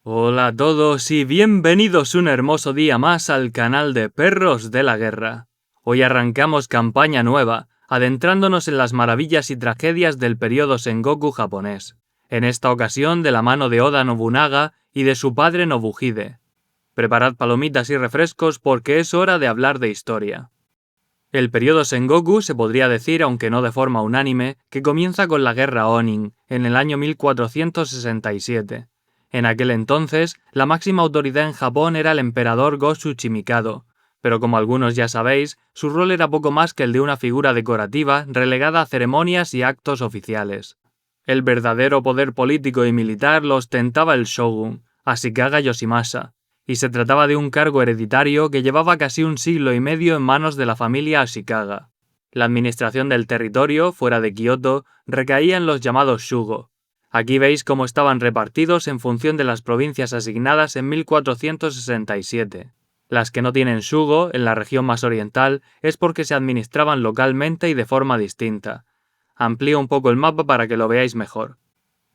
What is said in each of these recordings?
Hola a todos y bienvenidos un hermoso día más al canal de Perros de la Guerra. Hoy arrancamos campaña nueva, adentrándonos en las maravillas y tragedias del periodo Sengoku japonés, en esta ocasión de la mano de Oda Nobunaga y de su padre Nobuhide. Preparad palomitas y refrescos porque es hora de hablar de historia. El periodo Sengoku se podría decir, aunque no de forma unánime, que comienza con la Guerra Onin, en el año 1467. En aquel entonces, la máxima autoridad en Japón era el emperador Go Tsuchimikado, pero como algunos ya sabéis, su rol era poco más que el de una figura decorativa relegada a ceremonias y actos oficiales. El verdadero poder político y militar lo ostentaba el shogun, Ashikaga Yoshimasa, y se trataba de un cargo hereditario que llevaba casi un siglo y medio en manos de la familia Ashikaga. La administración del territorio, fuera de Kioto, recaía en los llamados shugo. Aquí veis cómo estaban repartidos en función de las provincias asignadas en 1467. Las que no tienen shugo, en la región más oriental, es porque se administraban localmente y de forma distinta. Amplío un poco el mapa para que lo veáis mejor.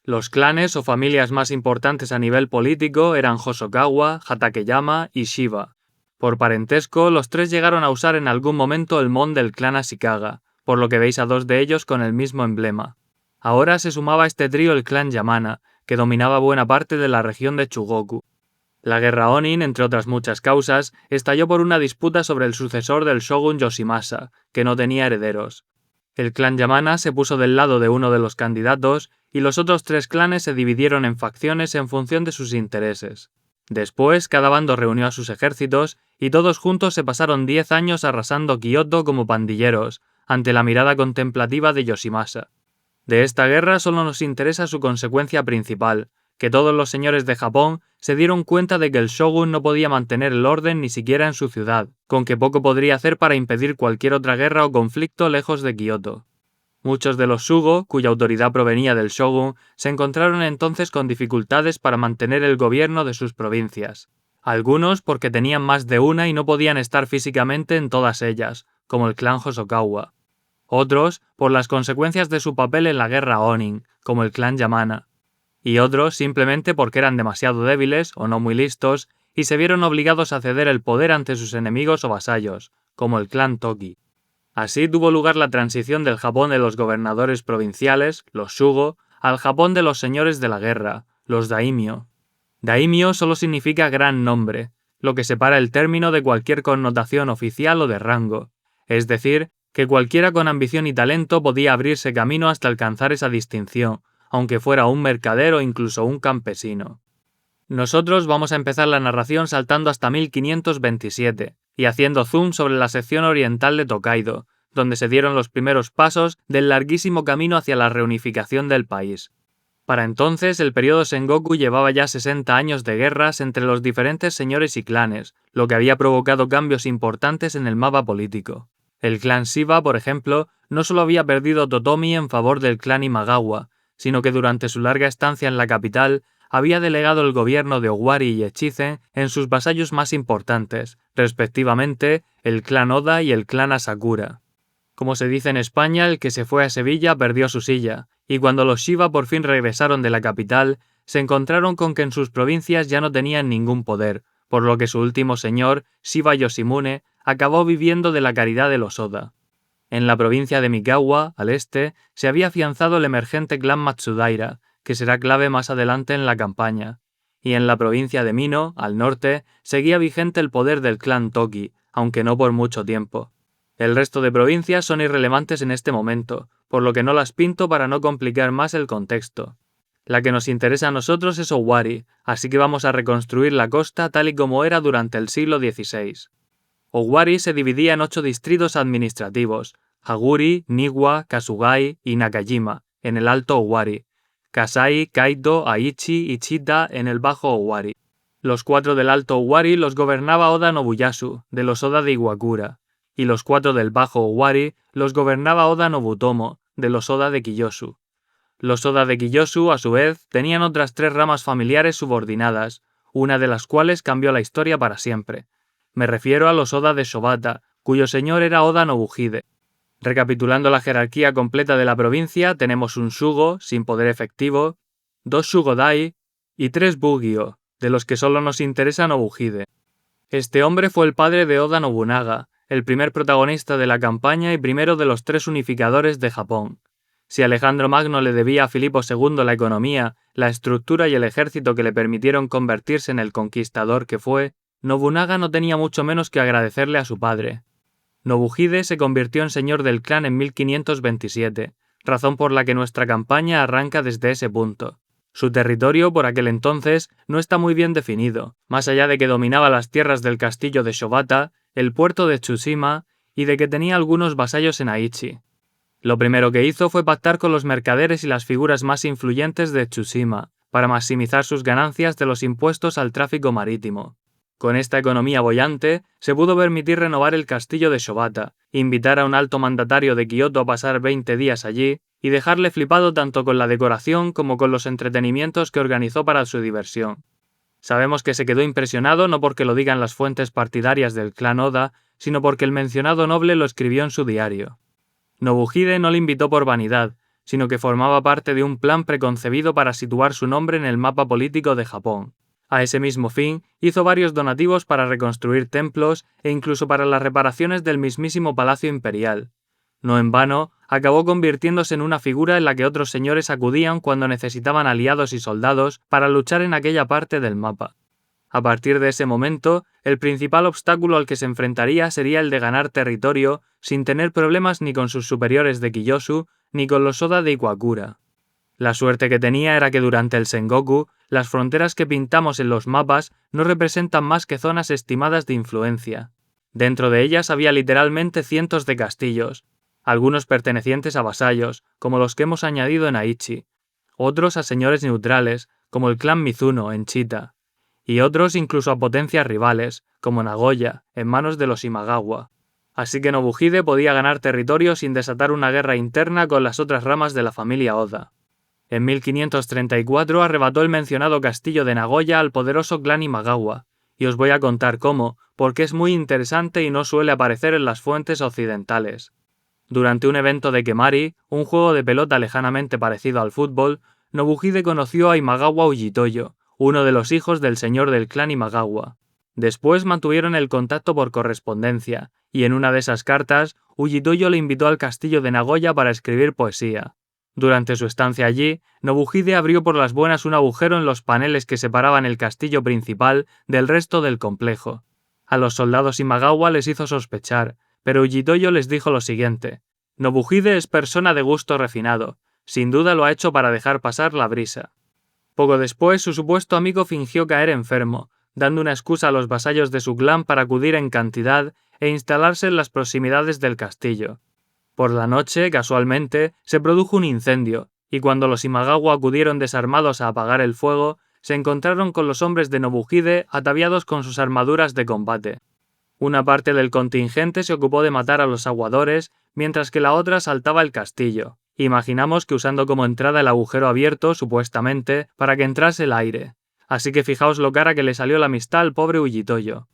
Los clanes o familias más importantes a nivel político eran Hosokawa, Hatakeyama y Shiba. Por parentesco, los tres llegaron a usar en algún momento el mon del clan Ashikaga, por lo que veis a dos de ellos con el mismo emblema. Ahora se sumaba a este trío el clan Yamana, que dominaba buena parte de la región de Chugoku. La guerra Onin, entre otras muchas causas, estalló por una disputa sobre el sucesor del shogun Yoshimasa, que no tenía herederos. El clan Yamana se puso del lado de uno de los candidatos y los otros tres clanes se dividieron en facciones en función de sus intereses. Después, cada bando reunió a sus ejércitos y todos juntos se pasaron 10 años arrasando Kioto como pandilleros, ante la mirada contemplativa de Yoshimasa. De esta guerra solo nos interesa su consecuencia principal, que todos los señores de Japón se dieron cuenta de que el shogun no podía mantener el orden ni siquiera en su ciudad, con que poco podría hacer para impedir cualquier otra guerra o conflicto lejos de Kioto. Muchos de los shugo, cuya autoridad provenía del shogun, se encontraron entonces con dificultades para mantener el gobierno de sus provincias. Algunos porque tenían más de una y no podían estar físicamente en todas ellas, como el clan Hosokawa. Otros por las consecuencias de su papel en la guerra Onin, como el clan Yamana. Y otros simplemente porque eran demasiado débiles o no muy listos y se vieron obligados a ceder el poder ante sus enemigos o vasallos, como el clan Toki. Así tuvo lugar la transición del Japón de los gobernadores provinciales, los shugo, al Japón de los señores de la guerra, los daimyo. Daimyo solo significa gran nombre, lo que separa el término de cualquier connotación oficial o de rango, es decir, que cualquiera con ambición y talento podía abrirse camino hasta alcanzar esa distinción, aunque fuera un mercader o incluso un campesino. Nosotros vamos a empezar la narración saltando hasta 1527 y haciendo zoom sobre la sección oriental de Tokaido, donde se dieron los primeros pasos del larguísimo camino hacia la reunificación del país. Para entonces el periodo Sengoku llevaba ya 60 años de guerras entre los diferentes señores y clanes, lo que había provocado cambios importantes en el mapa político. El clan Shiba, por ejemplo, no solo había perdido Totomi en favor del clan Imagawa, sino que durante su larga estancia en la capital había delegado el gobierno de Owari y Echizen en sus vasallos más importantes, respectivamente el clan Oda y el clan Asakura. Como se dice en España, el que se fue a Sevilla perdió su silla, y cuando los Shiba por fin regresaron de la capital, se encontraron con que en sus provincias ya no tenían ningún poder, por lo que su último señor, Shiba Yoshimune, acabó viviendo de la caridad de los Oda. En la provincia de Mikawa, al este, se había afianzado el emergente clan Matsudaira, que será clave más adelante en la campaña, y en la provincia de Mino, al norte, seguía vigente el poder del clan Toki, aunque no por mucho tiempo. El resto de provincias son irrelevantes en este momento, por lo que no las pinto para no complicar más el contexto. La que nos interesa a nosotros es Owari, así que vamos a reconstruir la costa tal y como era durante el siglo XVI. Owari se dividía en 8 distritos administrativos: Haguri, Niwa, Kasugai y Nakajima, en el Alto Owari, Kasai, Kaito, Aichi y Chita en el Bajo Owari. Los 4 del Alto Owari los gobernaba Oda Nobuyasu, de los Oda de Iwakura, y los 4 del Bajo Owari los gobernaba Oda Nobutomo, de los Oda de Kiyosu. Los Oda de Kiyosu, a su vez, tenían otras 3 ramas familiares subordinadas, una de las cuales cambió la historia para siempre. Me refiero a los Oda de Shobata, cuyo señor era Oda Nobuhide. Recapitulando la jerarquía completa de la provincia, tenemos un Shugo, sin poder efectivo, 2 Shugodai y 3 Bugyo, de los que solo nos interesa Nobuhide. Este hombre fue el padre de Oda Nobunaga, el primer protagonista de la campaña y primero de los 3 unificadores de Japón. Si Alejandro Magno le debía a Filipo II la economía, la estructura y el ejército que le permitieron convertirse en el conquistador que fue, Nobunaga no tenía mucho menos que agradecerle a su padre. Nobuhide se convirtió en señor del clan en 1527, razón por la que nuestra campaña arranca desde ese punto. Su territorio, por aquel entonces, no está muy bien definido, más allá de que dominaba las tierras del castillo de Shobata, el puerto de Tsushima y de que tenía algunos vasallos en Aichi. Lo primero que hizo fue pactar con los mercaderes y las figuras más influyentes de Tsushima, para maximizar sus ganancias de los impuestos al tráfico marítimo. Con esta economía boyante, se pudo permitir renovar el castillo de Shobata, invitar a un alto mandatario de Kioto a pasar 20 días allí y dejarle flipado tanto con la decoración como con los entretenimientos que organizó para su diversión. Sabemos que se quedó impresionado no porque lo digan las fuentes partidarias del clan Oda, sino porque el mencionado noble lo escribió en su diario. Nobuhide no le invitó por vanidad, sino que formaba parte de un plan preconcebido para situar su nombre en el mapa político de Japón. A ese mismo fin, hizo varios donativos para reconstruir templos e incluso para las reparaciones del mismísimo Palacio Imperial. No en vano, acabó convirtiéndose en una figura en la que otros señores acudían cuando necesitaban aliados y soldados para luchar en aquella parte del mapa. A partir de ese momento, el principal obstáculo al que se enfrentaría sería el de ganar territorio sin tener problemas ni con sus superiores de Kiyosu ni con los Oda de Iwakura. La suerte que tenía era que durante el Sengoku, las fronteras que pintamos en los mapas no representan más que zonas estimadas de influencia. Dentro de ellas había literalmente cientos de castillos, algunos pertenecientes a vasallos, como los que hemos añadido en Aichi, otros a señores neutrales, como el clan Mizuno en Chita, y otros incluso a potencias rivales, como Nagoya, en manos de los Imagawa. Así que Nobuhide podía ganar territorio sin desatar una guerra interna con las otras ramas de la familia Oda. En 1534 arrebató el mencionado castillo de Nagoya al poderoso clan Imagawa, y os voy a contar cómo, porque es muy interesante y no suele aparecer en las fuentes occidentales. Durante un evento de Kemari, un juego de pelota lejanamente parecido al fútbol, Nobuhide conoció a Imagawa Ujitoyo, uno de los hijos del señor del clan Imagawa. Después mantuvieron el contacto por correspondencia, y en una de esas cartas, Ujitoyo le invitó al castillo de Nagoya para escribir poesía. Durante su estancia allí, Nobuhide abrió por las buenas un agujero en los paneles que separaban el castillo principal del resto del complejo. A los soldados Imagawa les hizo sospechar, pero Ujitoyo les dijo lo siguiente: Nobuhide es persona de gusto refinado, sin duda lo ha hecho para dejar pasar la brisa. Poco después, su supuesto amigo fingió caer enfermo, dando una excusa a los vasallos de su clan para acudir en cantidad e instalarse en las proximidades del castillo. Por la noche, casualmente, se produjo un incendio, y cuando los Imagawa acudieron desarmados a apagar el fuego, se encontraron con los hombres de Nobuhide ataviados con sus armaduras de combate. Una parte del contingente se ocupó de matar a los aguadores, mientras que la otra asaltaba el castillo. Imaginamos que usando como entrada el agujero abierto, supuestamente, para que entrase el aire. Así que fijaos lo cara que le salió la amistad al pobre Ujitoyo.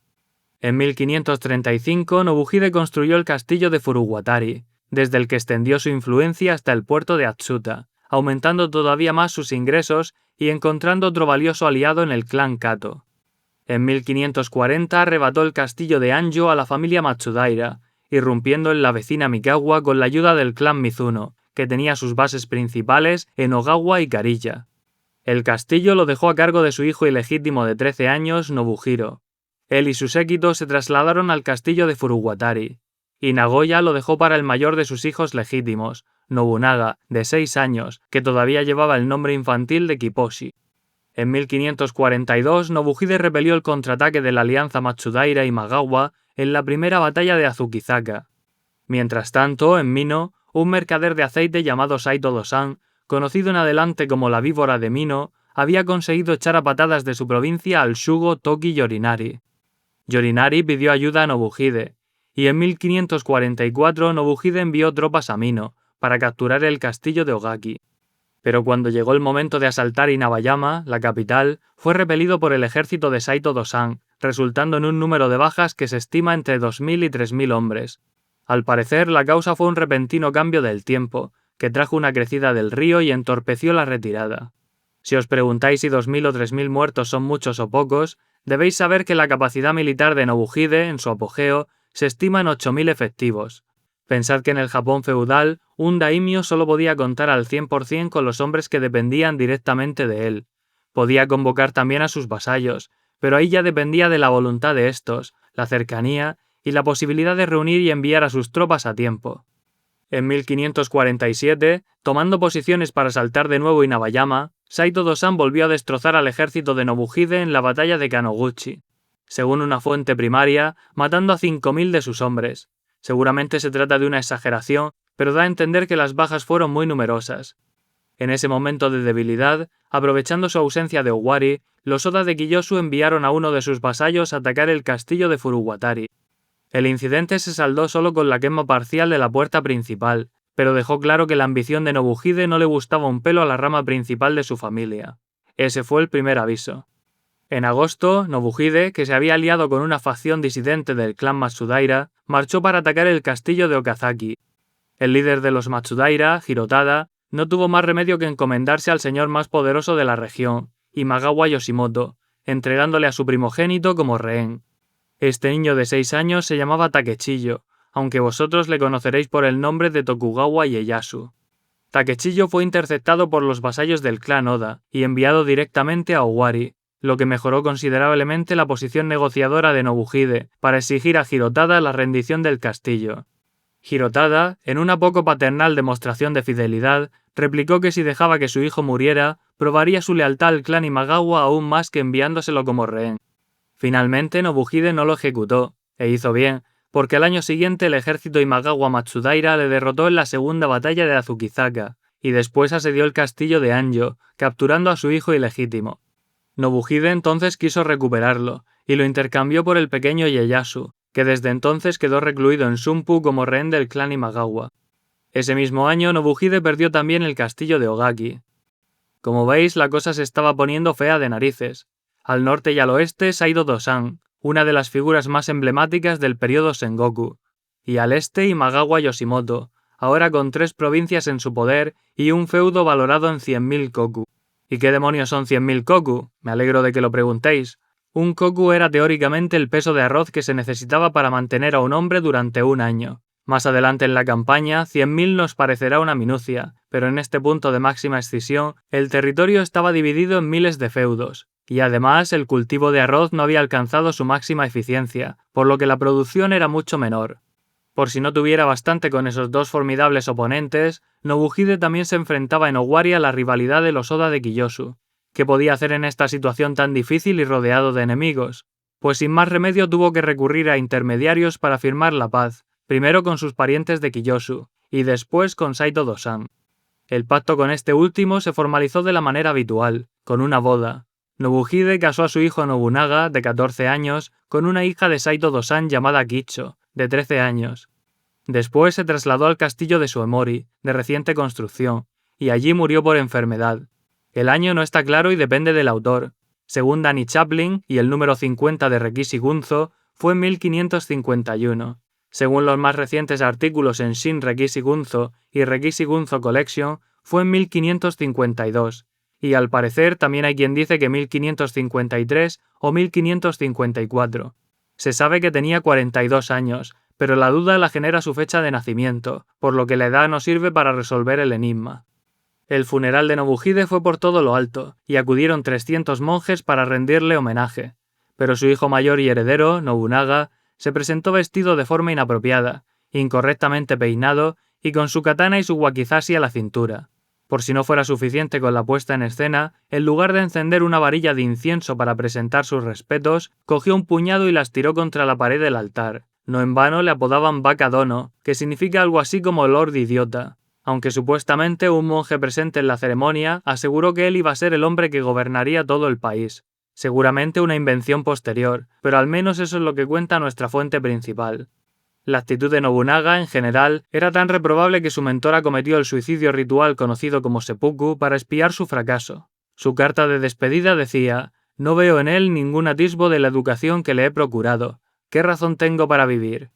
En 1535, Nobuhide construyó el castillo de Furuwatari, desde el que extendió su influencia hasta el puerto de Atsuta, aumentando todavía más sus ingresos y encontrando otro valioso aliado en el clan Kato. En 1540 arrebató el castillo de Anjo a la familia Matsudaira, irrumpiendo en la vecina Mikawa con la ayuda del clan Mizuno, que tenía sus bases principales en Ogawa y Kariya. El castillo lo dejó a cargo de su hijo ilegítimo de 13 años, Nobuhiro. Él y su séquito se trasladaron al castillo de Furuwatari, y Nagoya lo dejó para el mayor de sus hijos legítimos, Nobunaga, de 6 años, que todavía llevaba el nombre infantil de Kiposhi. En 1542, Nobuhide repelió el contraataque de la alianza Matsudaira y Imagawa en la primera batalla de Azukizaka. Mientras tanto, en Mino, un mercader de aceite llamado Saito Dosan, conocido en adelante como la víbora de Mino, había conseguido echar a patadas de su provincia al Shugo Toki Yorinari. Yorinari pidió ayuda a Nobuhide, y en 1544 Nobuhide envió tropas a Mino para capturar el castillo de Ogaki. Pero cuando llegó el momento de asaltar Inabayama, la capital, fue repelido por el ejército de Saito Dosan, resultando en un número de bajas que se estima entre 2.000 y 3.000 hombres. Al parecer, la causa fue un repentino cambio del tiempo, que trajo una crecida del río y entorpeció la retirada. Si os preguntáis si 2.000 o 3.000 muertos son muchos o pocos, debéis saber que la capacidad militar de Nobuhide, en su apogeo, se estima en 8.000 efectivos. Pensad que en el Japón feudal, un daimyo solo podía contar al 100% con los hombres que dependían directamente de él. Podía convocar también a sus vasallos, pero ahí ya dependía de la voluntad de estos, la cercanía y la posibilidad de reunir y enviar a sus tropas a tiempo. En 1547, tomando posiciones para saltar de nuevo Inabayama, Saito Dosan volvió a destrozar al ejército de Nobuhide en la batalla de Kanoguchi, según una fuente primaria, matando a 5.000 de sus hombres. Seguramente se trata de una exageración, pero da a entender que las bajas fueron muy numerosas. En ese momento de debilidad, aprovechando su ausencia de Owari, los Oda de Kiyosu enviaron a uno de sus vasallos a atacar el castillo de Furuwatari. El incidente se saldó solo con la quema parcial de la puerta principal, pero dejó claro que la ambición de Nobuhide no le gustaba un pelo a la rama principal de su familia. Ese fue el primer aviso. En agosto, Nobuhide, que se había aliado con una facción disidente del clan Matsudaira, marchó para atacar el castillo de Okazaki. El líder de los Matsudaira, Hirotada, no tuvo más remedio que encomendarse al señor más poderoso de la región, Imagawa Yoshimoto, entregándole a su primogénito como rehén. Este niño de 6 años se llamaba Takechiyo, aunque vosotros le conoceréis por el nombre de Tokugawa Ieyasu. Takechiyo fue interceptado por los vasallos del clan Oda y enviado directamente a Owari, lo que mejoró considerablemente la posición negociadora de Nobuhide para exigir a Hirotada la rendición del castillo. Hirotada, en una poco paternal demostración de fidelidad, replicó que si dejaba que su hijo muriera, probaría su lealtad al clan Imagawa aún más que enviándoselo como rehén. Finalmente Nobuhide no lo ejecutó, e hizo bien, porque al año siguiente el ejército Imagawa Matsudaira le derrotó en la segunda batalla de Azukizaka, y después asedió el castillo de Anjo, capturando a su hijo ilegítimo. Nobuhide entonces quiso recuperarlo, y lo intercambió por el pequeño Ieyasu, que desde entonces quedó recluido en Sunpu como rehén del clan Imagawa. Ese mismo año Nobuhide perdió también el castillo de Ogaki. Como veis, la cosa se estaba poniendo fea de narices. Al norte y al oeste Saito Dosan, una de las figuras más emblemáticas del periodo Sengoku, y al este Imagawa Yoshimoto, ahora con 3 provincias en su poder y un feudo valorado en 100.000 koku. ¿Y qué demonios son 100.000 koku? Me alegro de que lo preguntéis. Un koku era teóricamente el peso de arroz que se necesitaba para mantener a un hombre durante un año. Más adelante en la campaña, 100.000 nos parecerá una minucia, pero en este punto de máxima excisión, el territorio estaba dividido en miles de feudos, y además el cultivo de arroz no había alcanzado su máxima eficiencia, por lo que la producción era mucho menor. Por si no tuviera bastante con esos dos formidables oponentes, Nobuhide también se enfrentaba en Owari a la rivalidad de los Oda de Kiyosu. ¿Qué podía hacer en esta situación tan difícil y rodeado de enemigos? Pues sin más remedio tuvo que recurrir a intermediarios para firmar la paz, primero con sus parientes de Kiyosu, y después con Saito Dosan. El pacto con este último se formalizó de la manera habitual, con una boda. Nobuhide casó a su hijo Nobunaga, de 14 años, con una hija de Saito Dosan llamada Kicho, de 13 años. Después se trasladó al castillo de Suemori, de reciente construcción, y allí murió por enfermedad. El año no está claro y depende del autor. Según Danny Chaplin y el número 50 de Rekishi Gunzo, fue en 1551. Según los más recientes artículos en Shin Rekishi Gunzo y Rekishi Gunzo Collection, fue en 1552. Y al parecer también hay quien dice que 1553 o 1554. Se sabe que tenía 42 años, pero la duda la genera su fecha de nacimiento, por lo que la edad no sirve para resolver el enigma. El funeral de Nobuhide fue por todo lo alto, y acudieron 300 monjes para rendirle homenaje, pero su hijo mayor y heredero, Nobunaga, se presentó vestido de forma inapropiada, incorrectamente peinado y con su katana y su wakizashi a la cintura. Por si no fuera suficiente con la puesta en escena, en lugar de encender una varilla de incienso para presentar sus respetos, cogió un puñado y las tiró contra la pared del altar. No en vano le apodaban Baka Dono, que significa algo así como Lord Idiota, aunque supuestamente un monje presente en la ceremonia aseguró que él iba a ser el hombre que gobernaría todo el país. Seguramente una invención posterior, pero al menos eso es lo que cuenta nuestra fuente principal. La actitud de Nobunaga, en general, era tan reprobable que su mentora cometió el suicidio ritual conocido como seppuku para expiar su fracaso. Su carta de despedida decía: «No veo en él ningún atisbo de la educación que le he procurado. ¿Qué razón tengo para vivir?».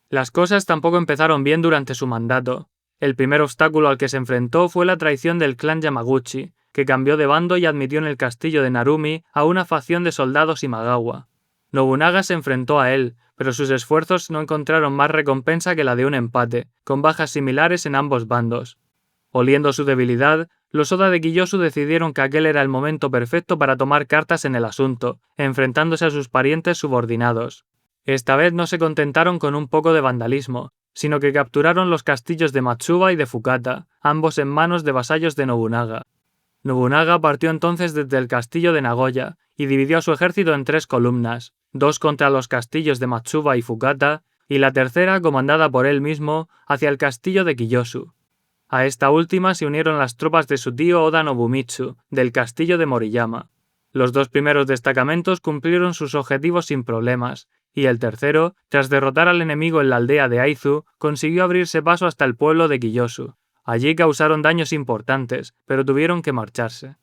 Las cosas tampoco empezaron bien durante su mandato. El primer obstáculo al que se enfrentó fue la traición del clan Yamaguchi, que cambió de bando y admitió en el castillo de Narumi a una facción de soldados Imagawa. Nobunaga se enfrentó a él, pero sus esfuerzos no encontraron más recompensa que la de un empate, con bajas similares en ambos bandos. Oliendo su debilidad, los Oda de Kiyosu decidieron que aquel era el momento perfecto para tomar cartas en el asunto, enfrentándose a sus parientes subordinados. Esta vez no se contentaron con un poco de vandalismo, sino que capturaron los castillos de Matsuba y de Fukata, ambos en manos de vasallos de Nobunaga. Nobunaga partió entonces desde el castillo de Nagoya y dividió a su ejército en 3 columnas, 2 contra los castillos de Matsuba y Fukata, y la tercera, comandada por él mismo, hacia el castillo de Kiyosu. A esta última se unieron las tropas de su tío Oda Nobumitsu, del castillo de Moriyama. Los 2 primeros destacamentos cumplieron sus objetivos sin problemas, y el tercero, tras derrotar al enemigo en la aldea de Aizu, consiguió abrirse paso hasta el pueblo de Kiyosu. Allí causaron daños importantes, pero tuvieron que marcharse.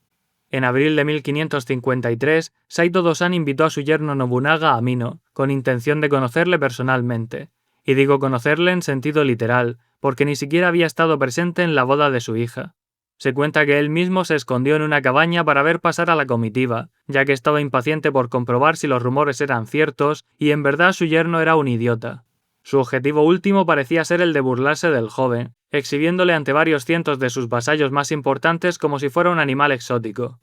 En abril de 1553, Saito Dosan invitó a su yerno Nobunaga a Mino, con intención de conocerle personalmente. Y digo conocerle en sentido literal, porque ni siquiera había estado presente en la boda de su hija. Se cuenta que él mismo se escondió en una cabaña para ver pasar a la comitiva, ya que estaba impaciente por comprobar si los rumores eran ciertos y en verdad su yerno era un idiota. Su objetivo último parecía ser el de burlarse del joven, exhibiéndole ante varios cientos de sus vasallos más importantes como si fuera un animal exótico.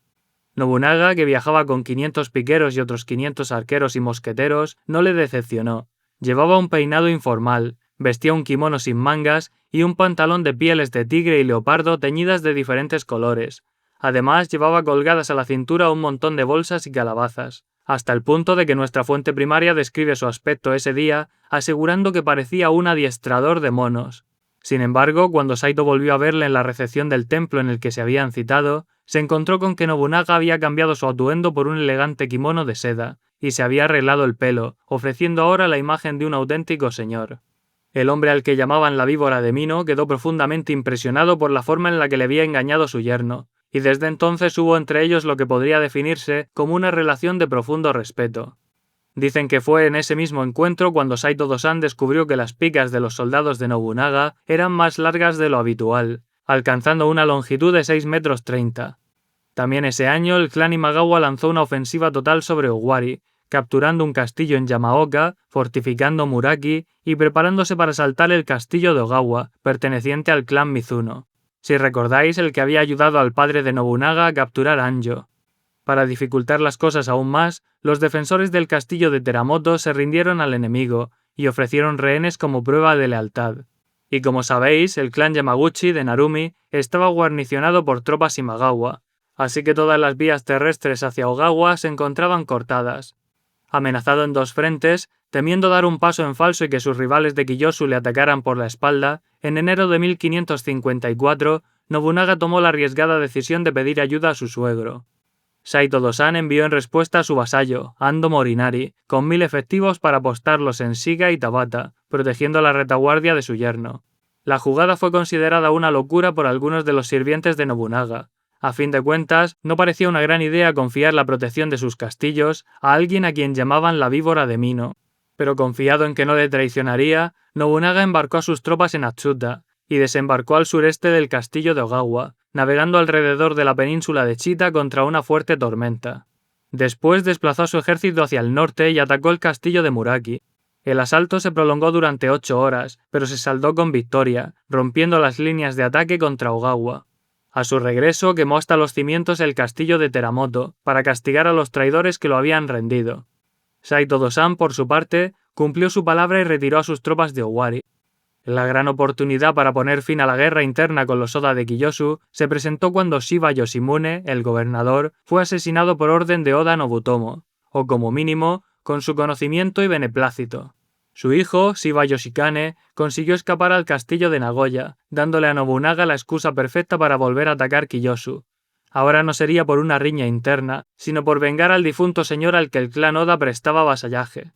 Nobunaga, que viajaba con 500 piqueros y otros 500 arqueros y mosqueteros, no le decepcionó. Llevaba un peinado informal, vestía un kimono sin mangas y un pantalón de pieles de tigre y leopardo teñidas de diferentes colores. Además, llevaba colgadas a la cintura un montón de bolsas y calabazas, hasta el punto de que nuestra fuente primaria describe su aspecto ese día, asegurando que parecía un adiestrador de monos. Sin embargo, cuando Saito volvió a verle en la recepción del templo en el que se habían citado, se encontró con que Nobunaga había cambiado su atuendo por un elegante kimono de seda, y se había arreglado el pelo, ofreciendo ahora la imagen de un auténtico señor. El hombre al que llamaban la víbora de Mino quedó profundamente impresionado por la forma en la que le había engañado su yerno, y desde entonces hubo entre ellos lo que podría definirse como una relación de profundo respeto. Dicen que fue en ese mismo encuentro cuando Saito Dosan descubrió que las picas de los soldados de Nobunaga eran más largas de lo habitual, alcanzando una longitud de 6,30 metros. También ese año el clan Imagawa lanzó una ofensiva total sobre Owari, capturando un castillo en Yamaoka, fortificando Muraki y preparándose para asaltar el castillo de Ogawa, perteneciente al clan Mizuno. Si recordáis, el que había ayudado al padre de Nobunaga a capturar Anjo. Para dificultar las cosas aún más, los defensores del castillo de Teramoto se rindieron al enemigo y ofrecieron rehenes como prueba de lealtad. Y como sabéis, el clan Yamaguchi de Narumi estaba guarnicionado por tropas Imagawa, así que todas las vías terrestres hacia Ogawa se encontraban cortadas. Amenazado en 2 frentes, temiendo dar un paso en falso y que sus rivales de Kiyosu le atacaran por la espalda, en enero de 1554, Nobunaga tomó la arriesgada decisión de pedir ayuda a su suegro. Saito Dosan envió en respuesta a su vasallo, Ando Morinari, con 1000 efectivos para apostarlos en Shiga y Tabata, protegiendo la retaguardia de su yerno. La jugada fue considerada una locura por algunos de los sirvientes de Nobunaga. A fin de cuentas, no parecía una gran idea confiar la protección de sus castillos a alguien a quien llamaban la víbora de Mino. Pero confiado en que no le traicionaría, Nobunaga embarcó a sus tropas en Atsuta y desembarcó al sureste del castillo de Ogawa, navegando alrededor de la península de Chita contra una fuerte tormenta. Después desplazó a su ejército hacia el norte y atacó el castillo de Muraki. El asalto se prolongó durante 8 horas, pero se saldó con victoria, rompiendo las líneas de ataque contra Ogawa. A su regreso quemó hasta los cimientos el castillo de Teramoto, para castigar a los traidores que lo habían rendido. Saito Dosan, por su parte, cumplió su palabra y retiró a sus tropas de Owari. La gran oportunidad para poner fin a la guerra interna con los Oda de Kiyosu se presentó cuando Shiba Yoshimune, el gobernador, fue asesinado por orden de Oda Nobutomo, o como mínimo, con su conocimiento y beneplácito. Su hijo, Shiba Yoshikane, consiguió escapar al castillo de Nagoya, dándole a Nobunaga la excusa perfecta para volver a atacar Kiyosu. Ahora no sería por una riña interna, sino por vengar al difunto señor al que el clan Oda prestaba vasallaje.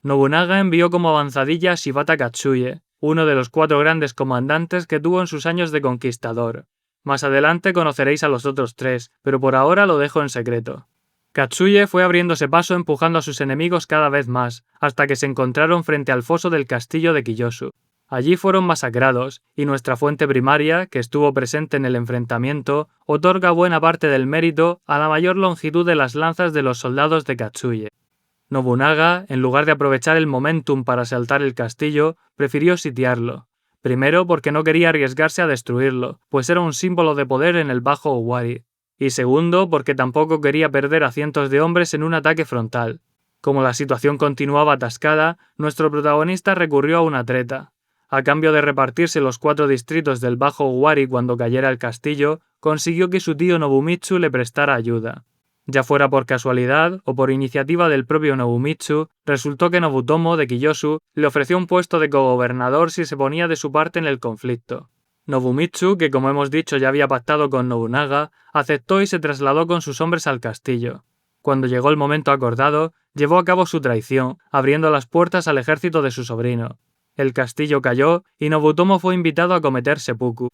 Nobunaga envió como avanzadilla a Shibata Katsuye, uno de los 4 grandes comandantes que tuvo en sus años de conquistador. Más adelante conoceréis a los otros 3, pero por ahora lo dejo en secreto. Katsuye fue abriéndose paso empujando a sus enemigos cada vez más, hasta que se encontraron frente al foso del castillo de Kiyosu. Allí fueron masacrados, y nuestra fuente primaria, que estuvo presente en el enfrentamiento, otorga buena parte del mérito a la mayor longitud de las lanzas de los soldados de Katsuye. Nobunaga, en lugar de aprovechar el momentum para asaltar el castillo, prefirió sitiarlo. Primero porque no quería arriesgarse a destruirlo, pues era un símbolo de poder en el Bajo Owari. Y segundo porque tampoco quería perder a cientos de hombres en un ataque frontal. Como la situación continuaba atascada, nuestro protagonista recurrió a una treta. A cambio de repartirse los 4 distritos del Bajo Owari cuando cayera el castillo, consiguió que su tío Nobumitsu le prestara ayuda. Ya fuera por casualidad o por iniciativa del propio Nobumitsu, resultó que Nobutomo de Kiyosu le ofreció un puesto de cogobernador si se ponía de su parte en el conflicto. Nobumitsu, que como hemos dicho ya había pactado con Nobunaga, aceptó y se trasladó con sus hombres al castillo. Cuando llegó el momento acordado, llevó a cabo su traición, abriendo las puertas al ejército de su sobrino. El castillo cayó y Nobutomo fue invitado a cometer seppuku.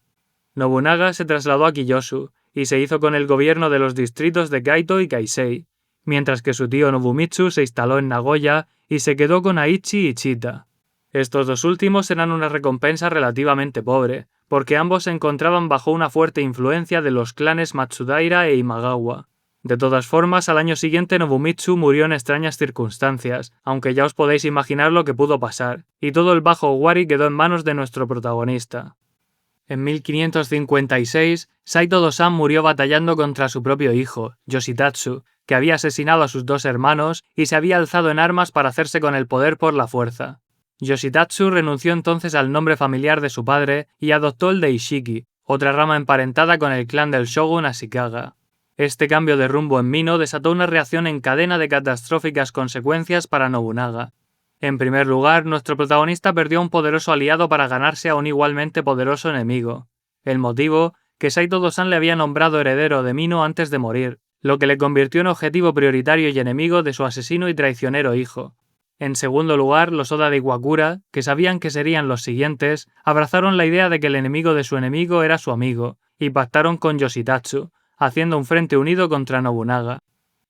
Nobunaga se trasladó a Kiyosu y se hizo con el gobierno de los distritos de Kaito y Kaisei, mientras que su tío Nobumitsu se instaló en Nagoya y se quedó con Aichi y Chita. Estos dos últimos eran una recompensa relativamente pobre, porque ambos se encontraban bajo una fuerte influencia de los clanes Matsudaira e Imagawa. De todas formas, al año siguiente Nobumitsu murió en extrañas circunstancias, aunque ya os podéis imaginar lo que pudo pasar, y todo el Bajo Owari quedó en manos de nuestro protagonista. En 1556, Saito Dosan murió batallando contra su propio hijo, Yoshitatsu, que había asesinado a sus 2 hermanos y se había alzado en armas para hacerse con el poder por la fuerza. Yoshitatsu renunció entonces al nombre familiar de su padre y adoptó el de Ishiki, otra rama emparentada con el clan del shogun Ashikaga. Este cambio de rumbo en Mino desató una reacción en cadena de catastróficas consecuencias para Nobunaga. En primer lugar, nuestro protagonista perdió a un poderoso aliado para ganarse a un igualmente poderoso enemigo. El motivo, que Saito Dosan le había nombrado heredero de Mino antes de morir, lo que le convirtió en objetivo prioritario y enemigo de su asesino y traicionero hijo. En segundo lugar, los Oda de Iwakura, que sabían que serían los siguientes, abrazaron la idea de que el enemigo de su enemigo era su amigo, y pactaron con Yoshitatsu, haciendo un frente unido contra Nobunaga.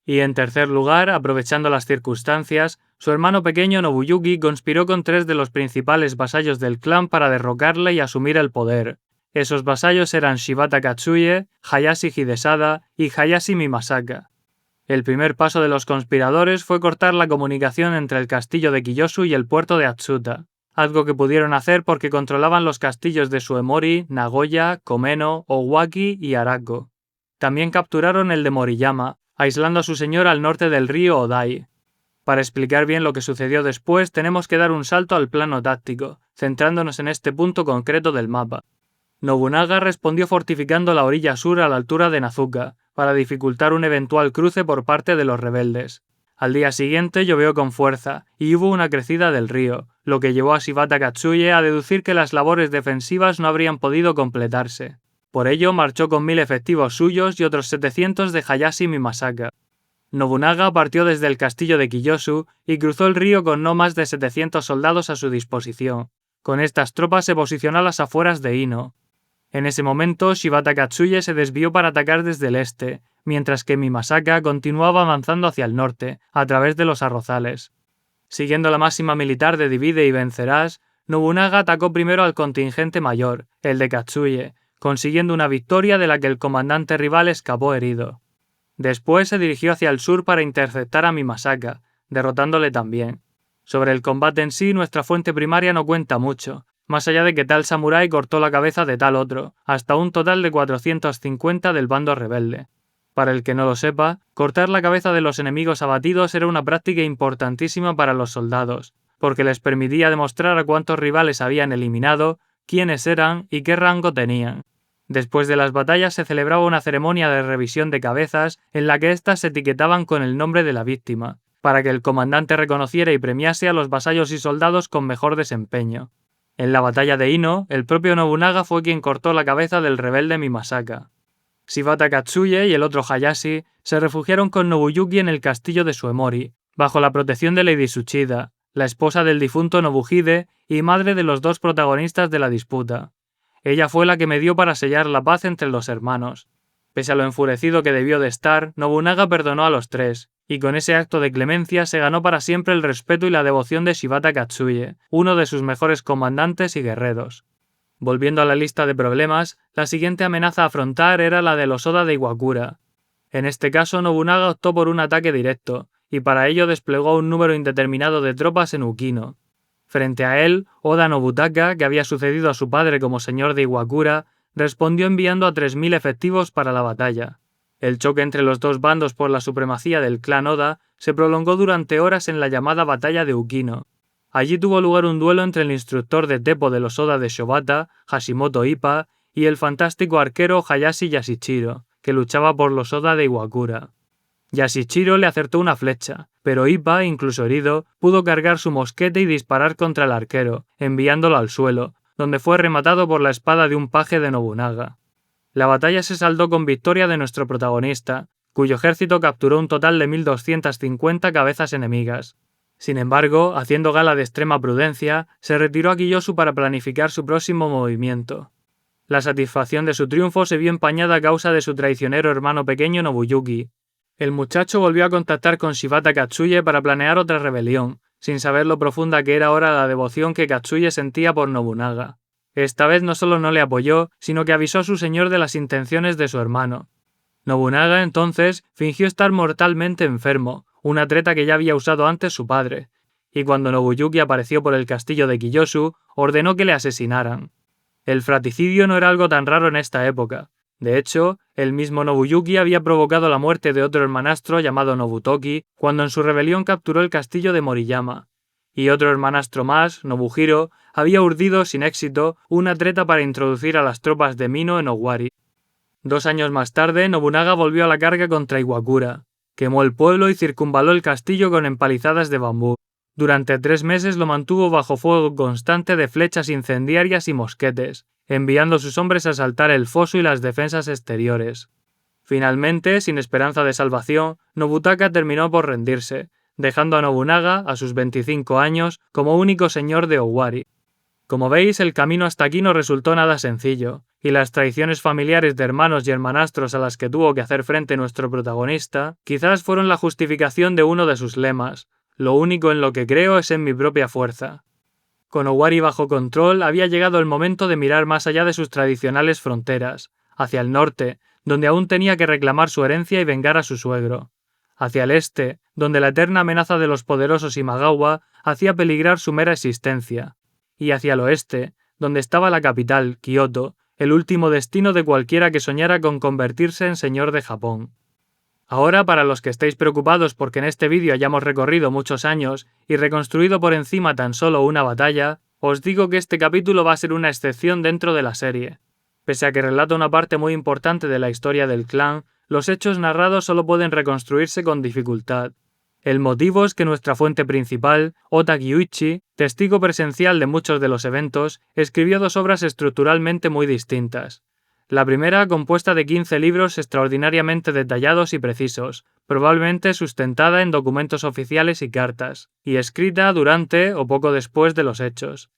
Y en tercer lugar, aprovechando las circunstancias, su hermano pequeño Nobuyuki conspiró con 3 de los principales vasallos del clan para derrocarle y asumir el poder. Esos vasallos eran Shibata Katsuye, Hayashi Hidesada y Hayashi Mimasaka. El primer paso de los conspiradores fue cortar la comunicación entre el castillo de Kiyosu y el puerto de Atsuta, algo que pudieron hacer porque controlaban los castillos de Suemori, Nagoya, Komeno, Owaki y Arako. También capturaron el de Moriyama, aislando a su señor al norte del río Odai. Para explicar bien lo que sucedió después, tenemos que dar un salto al plano táctico, centrándonos en este punto concreto del mapa. Nobunaga respondió fortificando la orilla sur a la altura de Nazuka, para dificultar un eventual cruce por parte de los rebeldes. Al día siguiente llovió con fuerza, y hubo una crecida del río, lo que llevó a Shibata Katsuye a deducir que las labores defensivas no habrían podido completarse. Por ello marchó con 1000 efectivos suyos y otros 700 de Hayashi Mimasaka. Nobunaga partió desde el castillo de Kiyosu y cruzó el río con no más de 700 soldados a su disposición. Con estas tropas se posicionó a las afueras de Ino. En ese momento, Shibata Katsuye se desvió para atacar desde el este, mientras que Mimasaka continuaba avanzando hacia el norte, a través de los arrozales. Siguiendo la máxima militar de divide y vencerás, Nobunaga atacó primero al contingente mayor, el de Katsuye, consiguiendo una victoria de la que el comandante rival escapó herido. Después se dirigió hacia el sur para interceptar a Mimasaka, derrotándole también. Sobre el combate en sí, nuestra fuente primaria no cuenta mucho, más allá de que tal samurái cortó la cabeza de tal otro, hasta un total de 450 del bando rebelde. Para el que no lo sepa, cortar la cabeza de los enemigos abatidos era una práctica importantísima para los soldados, porque les permitía demostrar a cuántos rivales habían eliminado, quiénes eran y qué rango tenían. Después de las batallas se celebraba una ceremonia de revisión de cabezas en la que éstas se etiquetaban con el nombre de la víctima, para que el comandante reconociera y premiase a los vasallos y soldados con mejor desempeño. En la batalla de Ino, el propio Nobunaga fue quien cortó la cabeza del rebelde Mimasaka. Shibata Katsuye y el otro Hayashi se refugiaron con Nobuyuki en el castillo de Suemori, bajo la protección de Lady Tsuchida, la esposa del difunto Nobuhide y madre de los 2 protagonistas de la disputa. Ella fue la que medió para sellar la paz entre los hermanos. Pese a lo enfurecido que debió de estar, Nobunaga perdonó a los tres, y con ese acto de clemencia se ganó para siempre el respeto y la devoción de Shibata Katsuie, uno de sus mejores comandantes y guerreros. Volviendo a la lista de problemas, la siguiente amenaza a afrontar era la de los Oda de Iwakura. En este caso, Nobunaga optó por un ataque directo, y para ello desplegó un número indeterminado de tropas en Ukino. Frente a él, Oda Nobutaka, que había sucedido a su padre como señor de Iwakura, respondió enviando a 3.000 efectivos para la batalla. El choque entre los dos bandos por la supremacía del clan Oda se prolongó durante horas en la llamada Batalla de Ukino. Allí tuvo lugar un duelo entre el instructor de Teppo de los Oda de Shobata, Hashimoto Ippa, y el fantástico arquero Hayashi Yashichiro, que luchaba por los Oda de Iwakura. Yashichiro le acertó una flecha, pero Ippa, incluso herido, pudo cargar su mosquete y disparar contra el arquero, enviándolo al suelo, donde fue rematado por la espada de un paje de Nobunaga. La batalla se saldó con victoria de nuestro protagonista, cuyo ejército capturó un total de 1.250 cabezas enemigas. Sin embargo, haciendo gala de extrema prudencia, se retiró a Kiyosu para planificar su próximo movimiento. La satisfacción de su triunfo se vio empañada a causa de su traicionero hermano pequeño Nobuyuki. El muchacho volvió a contactar con Shibata Katsuie para planear otra rebelión, sin saber lo profunda que era ahora la devoción que Katsuie sentía por Nobunaga. Esta vez no solo no le apoyó, sino que avisó a su señor de las intenciones de su hermano. Nobunaga, entonces, fingió estar mortalmente enfermo, una treta que ya había usado antes su padre, y cuando Nobuyuki apareció por el castillo de Kiyosu, ordenó que le asesinaran. El fratricidio no era algo tan raro en esta época. De hecho, el mismo Nobuyuki había provocado la muerte de otro hermanastro llamado Nobutoki cuando en su rebelión capturó el castillo de Moriyama. Y otro hermanastro más, Nobuhiro, había urdido, sin éxito, una treta para introducir a las tropas de Mino en Owari. 2 años más tarde, Nobunaga volvió a la carga contra Iwakura. Quemó el pueblo y circunvaló el castillo con empalizadas de bambú. Durante 3 meses lo mantuvo bajo fuego constante de flechas incendiarias y mosquetes, enviando a sus hombres a asaltar el foso y las defensas exteriores. Finalmente, sin esperanza de salvación, Nobutaka terminó por rendirse, dejando a Nobunaga, a sus 25 años, como único señor de Owari. Como veis, el camino hasta aquí no resultó nada sencillo, y las traiciones familiares de hermanos y hermanastros a las que tuvo que hacer frente nuestro protagonista, quizás fueron la justificación de uno de sus lemas: lo único en lo que creo es en mi propia fuerza. Con Owari bajo control, había llegado el momento de mirar más allá de sus tradicionales fronteras, hacia el norte, donde aún tenía que reclamar su herencia y vengar a su suegro; hacia el este, donde la eterna amenaza de los poderosos Imagawa hacía peligrar su mera existencia; y hacia el oeste, donde estaba la capital, Kioto, el último destino de cualquiera que soñara con convertirse en señor de Japón. Ahora, para los que estéis preocupados porque en este vídeo hayamos recorrido muchos años y reconstruido por encima tan solo una batalla, os digo que este capítulo va a ser una excepción dentro de la serie. Pese a que relata una parte muy importante de la historia del clan, los hechos narrados solo pueden reconstruirse con dificultad. El motivo es que nuestra fuente principal, Ota Gyuichi, testigo presencial de muchos de los eventos, escribió 2 obras estructuralmente muy distintas. La primera, compuesta de 15 libros extraordinariamente detallados y precisos, probablemente sustentada en documentos oficiales y cartas, y escrita durante o poco después de los hechos.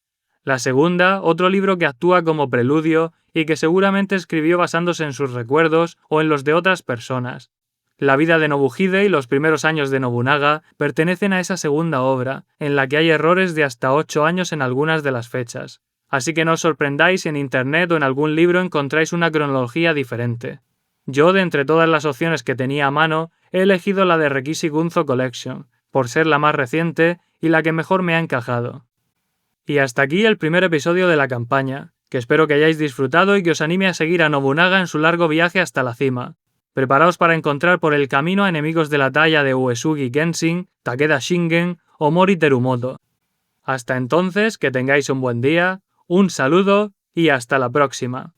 La segunda, otro libro que actúa como preludio y que seguramente escribió basándose en sus recuerdos o en los de otras personas. La vida de Nobuhide y los primeros años de Nobunaga pertenecen a esa segunda obra, en la que hay errores de hasta 8 años en algunas de las fechas. Así que no os sorprendáis si en internet o en algún libro encontráis una cronología diferente. Yo, de entre todas las opciones que tenía a mano, he elegido la de Rekishi Gunzo Collection, por ser la más reciente y la que mejor me ha encajado. Y hasta aquí el primer episodio de la campaña, que espero que hayáis disfrutado y que os anime a seguir a Nobunaga en su largo viaje hasta la cima. Preparaos para encontrar por el camino a enemigos de la talla de Uesugi Genshin, Takeda Shingen o Mori Terumoto. Hasta entonces, que tengáis un buen día, un saludo y hasta la próxima.